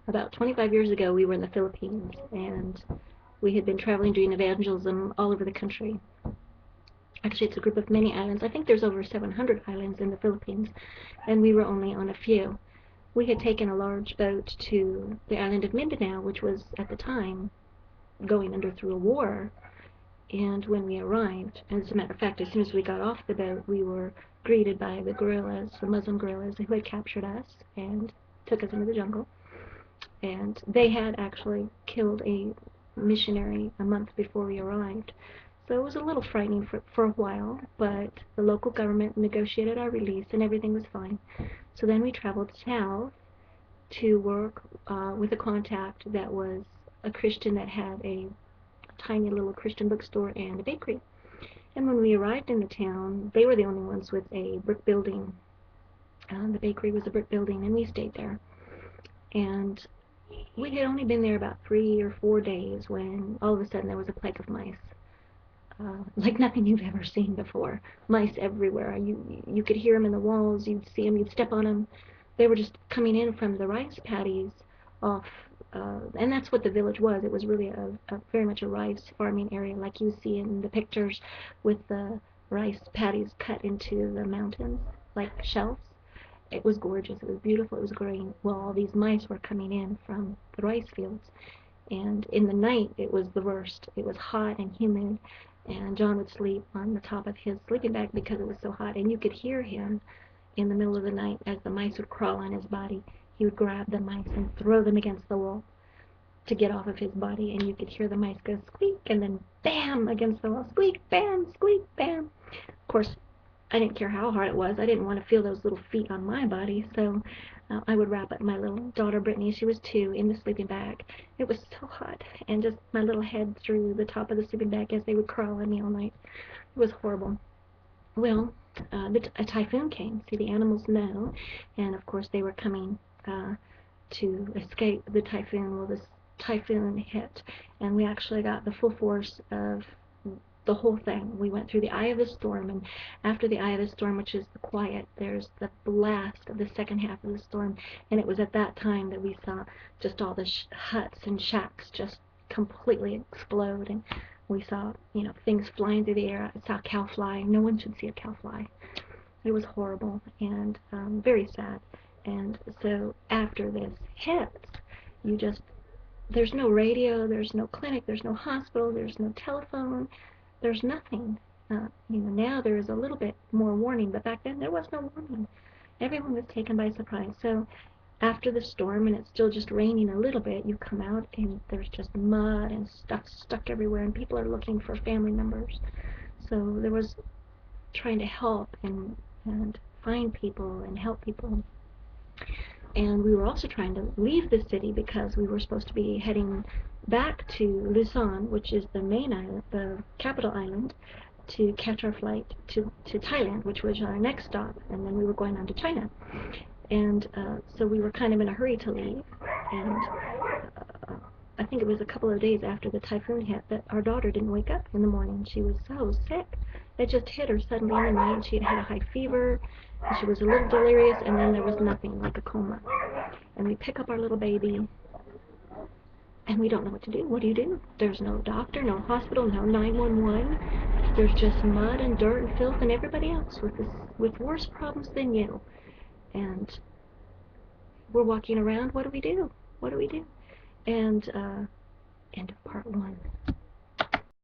About 25 years ago, we were in the Philippines, and we had been traveling doing evangelism all over the country. Actually, it's a group of many islands. I think there's over 700 islands in the Philippines, and we were only on a few. We had taken a large boat to the island of Mindanao, which was at the time going under through a war. And when we arrived, and as a matter of fact, as soon as we got off the boat, we were greeted by the guerrillas, the Muslim guerrillas, who had captured us and took us into the jungle. And they had actually killed a missionary a month before we arrived. So it was a little frightening for a while, but the local government negotiated our release and everything was fine. So then we traveled south to work with a contact that was a Christian that had a tiny little Christian bookstore and a bakery. And when we arrived in the town, they were the only ones with a brick building. The bakery was a brick building, and we stayed there. And we had only been there about 3 or 4 days when all of a sudden there was a plague of mice. Like nothing you've ever seen before. Mice everywhere. You could hear them in the walls. You'd see them. You'd step on them. They were just coming in from the rice paddies off, and that's what the village was. It was really a very much a rice farming area, like you see in the pictures, with the rice paddies cut into the mountains like shelves. It was gorgeous. It was beautiful. It was green. Well, all these mice were coming in from the rice fields, and in the night it was the worst. It was hot and humid, and John would sleep on the top of his sleeping bag because it was so hot, and you could hear him in the middle of the night as the mice would crawl on his body. He would grab the mice and throw them against the wall to get off of his body, and you could hear the mice go squeak, and then bam against the wall, squeak, bam, squeak, bam. Of course, I didn't care how hard it was. I didn't want to feel those little feet on my body, so I would wrap up my little daughter Brittany, she was 2, in the sleeping bag. It was so hot, and just my little head through the top of the sleeping bag as they would crawl on me all night. It was horrible. Well, a typhoon came. See, the animals know, and of course they were coming to escape the typhoon. Well, this typhoon hit, and we actually got the full force of the whole thing. We went through the eye of the storm, and after the eye of the storm, which is the quiet, there's the blast of the second half of the storm, and it was at that time that we saw just all the huts and shacks just completely explode, and we saw, things flying through the air. I saw a cow fly. No one should see a cow fly. It was horrible and very sad. And so after this hits, there's no radio, there's no clinic, there's no hospital, there's no telephone, there's nothing. Now there is a little bit more warning, but back then there was no warning. Everyone was taken by surprise. So after the storm, and it's still just raining a little bit, you come out and there's just mud and stuff stuck everywhere, and people are looking for family members. So there was trying to help and find people and help people. And we were also trying to leave the city because we were supposed to be heading back to Luzon, which is the main island, the capital island, to catch our flight to Thailand, which was our next stop, and then we were going on to China. And so we were kind of in a hurry to leave, and I think it was a couple of days after the typhoon hit that our daughter didn't wake up in the morning. She was so sick. It just hit her suddenly in the night. She had had a high fever, and she was a little delirious, and then there was nothing, like a coma. And we pick up our little baby, and we don't know what to do. What do you do? There's no doctor, no hospital, no 911. There's just mud and dirt and filth and everybody else with worse problems than you. And we're walking around. What do we do? What do we do? And end of part 1.